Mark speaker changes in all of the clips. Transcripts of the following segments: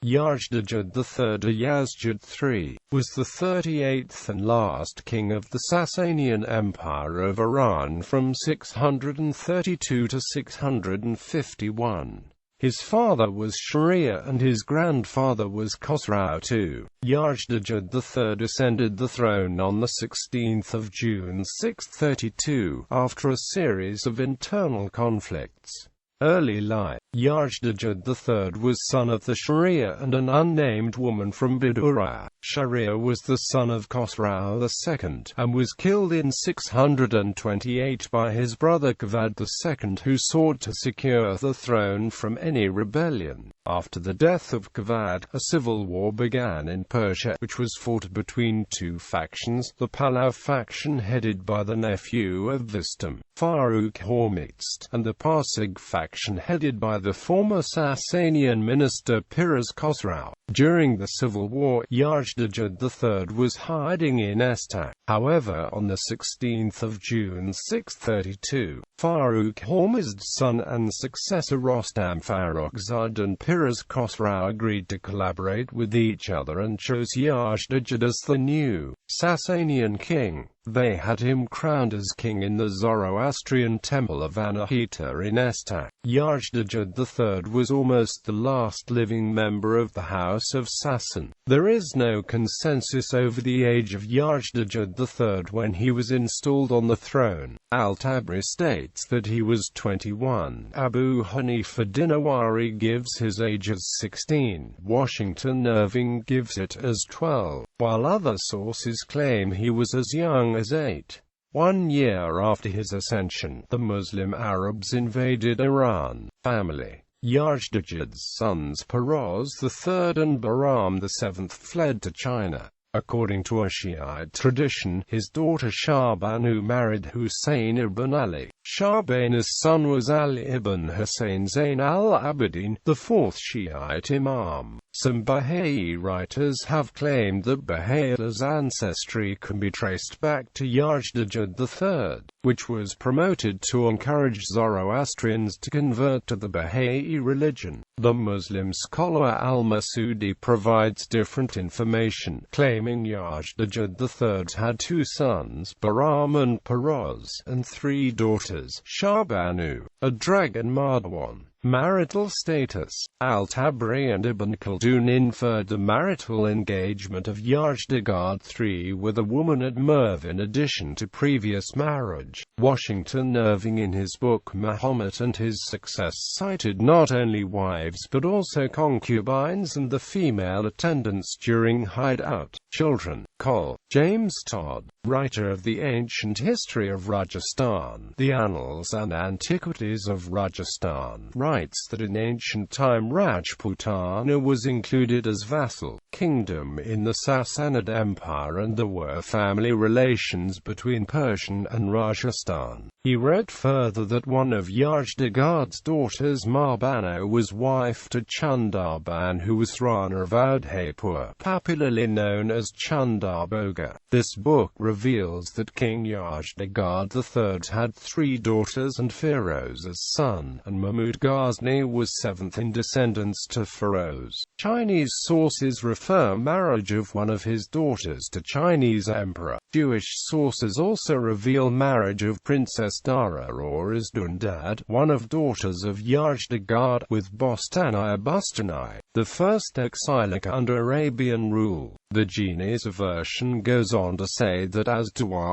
Speaker 1: Yazdgerd III Yazdgerd III was the 38th and last king of the Sasanian Empire of Iran from 632 to 651. His father was Shahriyar and his grandfather was Khosrow II. Yazdgerd III ascended the throne on 16 June 632, after a series of internal conflicts. Early life. Yazdgerd III was son of the Shahriyar and an unnamed woman from Bidura. Shahriyar was the son of Khosrow II, and was killed in 628 by his brother Khosrow II, who sought to secure the throne from any rebellion. After the death of Khosrow, a civil war began in Persia, which was fought between two factions, the Pahlav faction headed by the nephew of Vistam, Farrukh Hormizd, and the Parsig faction headed by the former Sasanian minister Piraz Khosrow. During the civil war, Yazdgerd III was hiding in Estak. However, on 16 June 632, Farrukh Hormizd's son and successor Rostam Farrukhzad and Piraz Khosrow agreed to collaborate with each other and chose Yazdgerd as the new Sasanian king. They had him crowned as king in the Zoroastrian temple of Anahita in Estak. Yazdgerd III was almost the last living member of the House of Sasan. There is no consensus over the age of Yazdgerd III when he was installed on the throne. Al-Tabari states that he was 21. Abu Hanifa Dinawari gives his age as 16. Washington Irving gives it as 12, while other sources claim he was as young as 8. 1 year after his ascension, the Muslim Arabs invaded Iran. Family. Yazdgerd's sons Peroz III and Bahram VII fled to China. According to a Shiite tradition, his daughter Shahbanu married Hussein ibn Ali. Shahbanu's son was Ali ibn Hussein Zain al-Abidin, the fourth Shiite imam. Some Baha'i writers have claimed that Baha'u'llah's ancestry can be traced back to Yazdgerd III, which was promoted to encourage Zoroastrians to convert to the Baha'i religion. The Muslim scholar al-Masudi provides different information, claiming Yazdgerd III had 2 sons, Bahram and Peroz, and 3 daughters, Shahbanu, a dragon Marwan. Marital status. Al-Tabari and Ibn Khaldun inferred the marital engagement of Yazdgerd III with a woman at Merv in addition to previous marriage. Washington Irving in his book Muhammad and His Success cited not only wives but also concubines and the female attendants during hideout. Children. Col. James Todd, writer of the Ancient History of Rajasthan, the Annals and Antiquities of Rajasthan, writes that in ancient time Rajputana was included as vassal kingdom in the Sassanid Empire and there were family relations between Persian and Rajasthan. He wrote further that one of Yazdgerd's daughters, Marbano, was wife to Chandarban, who was Rana of Udhaipur, popularly known as Chandarboga. This book reveals that King Yazdgerd III had 3 daughters and Feroz as son, and Mahmud Ghazni was 7th in descendants to Feroz. Chinese sources refer marriage of one of his daughters to Chinese emperor. Jewish sources also reveal marriage of Princess Dara or Isdundad, one of daughters of Yazdgerd, with Bostani, the first exilic under Arabian rule. The Ge'ez version goes on to say that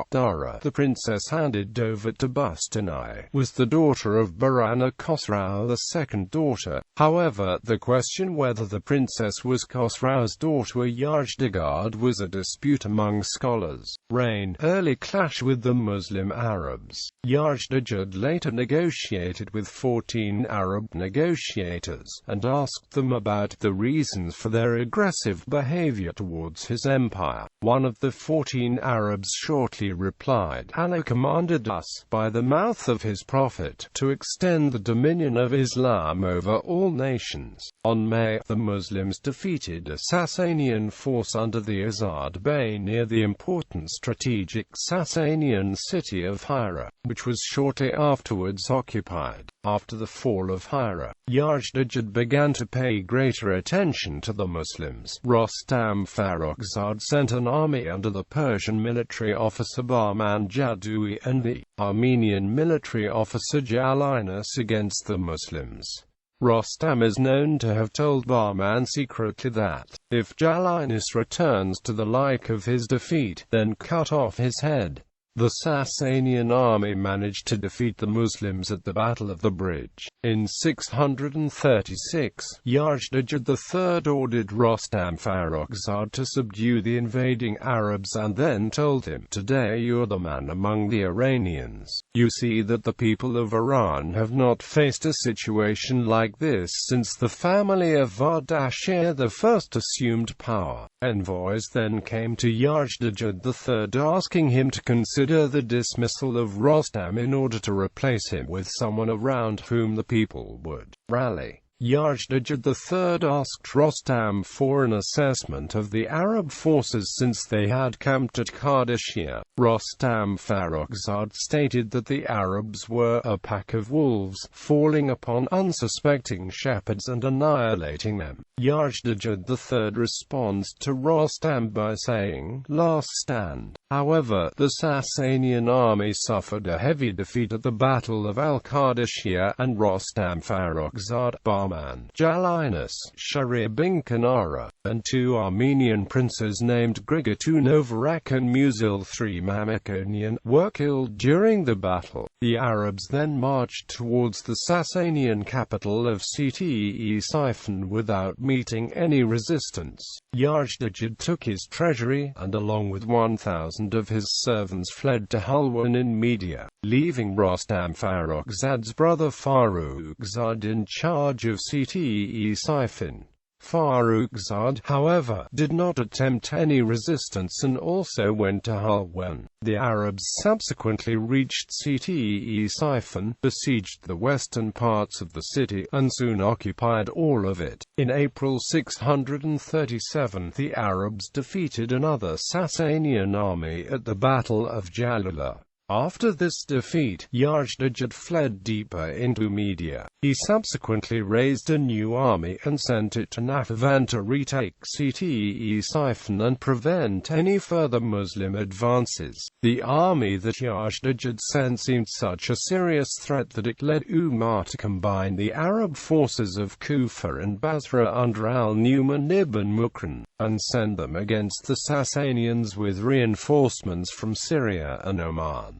Speaker 1: Dara, the princess handed over to Bostani, was the daughter of Barana Khosrow, the second daughter. However, the question whether the princess was Khosrow's daughter or Yazdgerd was a dispute among scholars. Reign. Early clash with the Muslim Arabs. Yazdgerd later negotiated with 14 Arab negotiators, and asked them about the reasons for their aggressive behavior towards his empire. One of the 14 Arabs shortly replied, Allah commanded us, by the mouth of his prophet, to extend the dominion of Islam over all nations. On May, the Muslims defeated a Sasanian force under the Azad Bey near the important strategic Sasanian city of Hira, which was shortly afterwards occupied. After the fall of Hira, Yazdegerd began to pay greater attention to the Muslims. Rostam Farrukhzad sent an army under the Persian military officer Bahman Jaddui and the Armenian military officer Jalinus against the Muslims. Rostam is known to have told Bahman secretly that, if Jalinus returns to the like of his defeat, then cut off his head. The Sasanian army managed to defeat the Muslims at the Battle of the Bridge. In 636, Yazdgerd III ordered Rostam Farrukhzad to subdue the invading Arabs and then told him, "Today you're the man among the Iranians. You see that the people of Iran have not faced a situation like this since the family of Ardashir I assumed power." Envoys then came to Yazdgerd III asking him to consider the dismissal of Rostam in order to replace him with someone around whom the people would rally. Yazdgerd III asked Rostam for an assessment of the Arab forces since they had camped at Qadishiyah. Rostam Farrukhzad stated that the Arabs were a pack of wolves, falling upon unsuspecting shepherds and annihilating them. Yazdgerd III responds to Rostam by saying, "Last stand." However, the Sasanian army suffered a heavy defeat at the Battle of Al-Qadishiyah, and Rostam Farrukhzad, Bahman, Jalinus, Shahriyar bin Kanara, and two Armenian princes named Grigor II Novarak and Musil III Mamikonian, were killed during the battle. The Arabs then marched towards the Sasanian capital of Ctesiphon without meeting any resistance. Yazdgerd took his treasury, and along with 1,000 of his servants fled to Hulwan in Media, leaving Rostam Farrukhzad's brother Farrukhzad in charge of Ctesiphon. Farrukhzad, however, did not attempt any resistance and also went to Hulwan. The Arabs subsequently reached Ctesiphon, besieged the western parts of the city, and soon occupied all of it. In April 637, the Arabs defeated another Sasanian army at the Battle of Jalula. After this defeat, Yazdgerd fled deeper into Media. He subsequently raised a new army and sent it to Nahavan to retake Ctesiphon and prevent any further Muslim advances. The army that Yazdgerd sent seemed such a serious threat that it led Umar to combine the Arab forces of Kufa and Basra under al-Nu'man ibn Mukran, and send them against the Sasanians with reinforcements from Syria and Oman.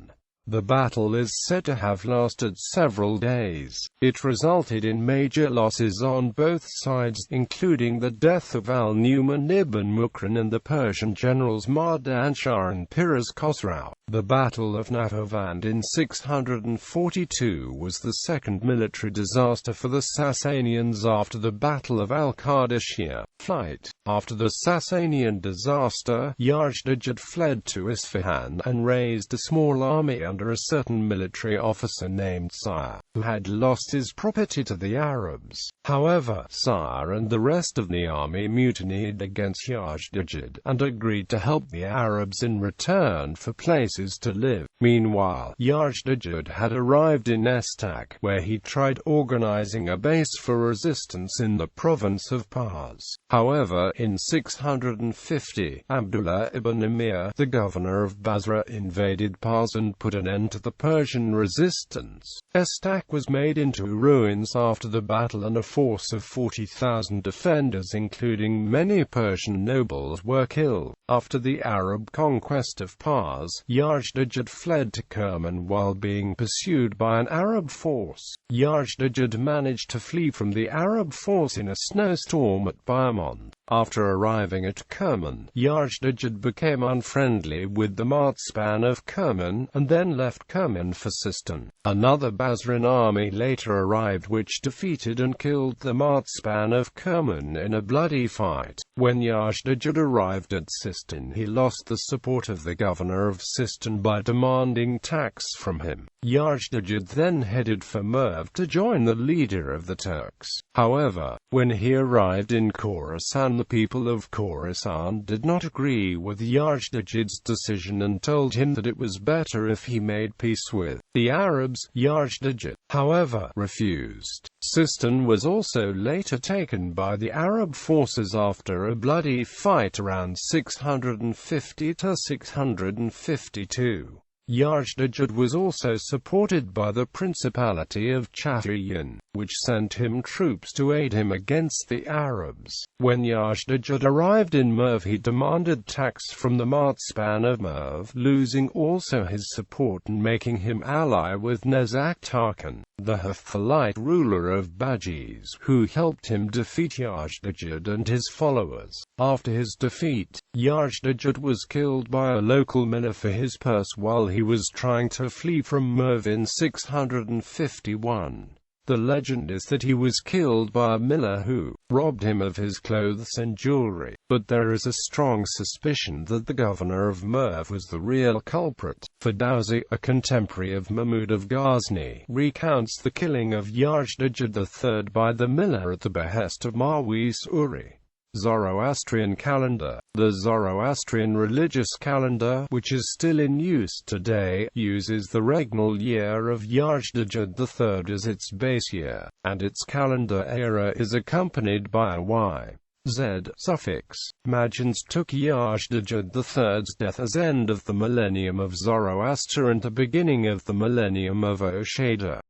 Speaker 1: The battle is said to have lasted several days. It resulted in major losses on both sides, including the death of al-Nu'man ibn Mukran and the Persian generals Mardan Shah and Piraz Khosrow. The Battle of Nahavan in 642 was the second military disaster for the Sasanians after the Battle of Al-Qadishiyah. Flight. After the Sasanian disaster, Yazdgerd fled to Isfahan and raised a small army under a certain military officer named Sire, who had lost his property to the Arabs. However, Sire and the rest of the army mutinied against Yazdgerd and agreed to help the Arabs in return for places to live. Meanwhile, Yazdgerd had arrived in Estak, where he tried organizing a base for resistance in the province of Pars. However, in 650, Abdullah ibn Emir, the governor of Basra, invaded Pars and put an end to the Persian resistance. Estak was made into ruins after the battle, and a force of 40,000 defenders, including many Persian nobles, were killed. After the Arab conquest of Pars, Yazdgerd fled to Kerman while being pursued by an Arab force. Yazdgerd managed to flee from the Arab force in a snowstorm at Baymond. After arriving at Kerman, Yazdgerd became unfriendly with the Martspan of Kerman, and then left Kerman for Sistan. Another Basran army later arrived which defeated and killed the Martspan of Kerman in a bloody fight. When Yazdgerd arrived at Sistan, he lost the support of the governor of Sistan by demanding tax from him. Yazdgerd then headed for Merv to join the leader of the Turks. However, When he arrived in Khorasan, the people of Khorasan did not agree with Yazdegerd's decision and told him that it was better if he made peace with the Arabs. Yazdegerd, however, refused. Sistan was also later taken by the Arab forces after a bloody fight around 650 to 652. Yazdegerd was also supported by the Principality of Shahriyar, which sent him troops to aid him against the Arabs. When Yazdegerd arrived in Merv, he demanded tax from the Martspan of Merv, losing also his support and making him ally with Nezak Tarkan, the Hafalite ruler of Bajis, who helped him defeat Yazdegerd and his followers. After his defeat, Yazdegerd was killed by a local miller for his purse while he was trying to flee from Merv in 651. The legend is that he was killed by a miller who robbed him of his clothes and jewelry, but there is a strong suspicion that the governor of Merv was the real culprit. Ferdowsi, a contemporary of Mahmud of Ghazni, recounts the killing of Yazdegerd III by the miller at the behest of Mawis Uri. Zoroastrian Calendar. The Zoroastrian religious calendar, which is still in use today, uses the regnal year of Yazdegerd III as its base year, and its calendar era is accompanied by a Y-Z suffix. Magians took Yazdegerd III's death as end of the millennium of Zoroaster and the beginning of the millennium of Oshada.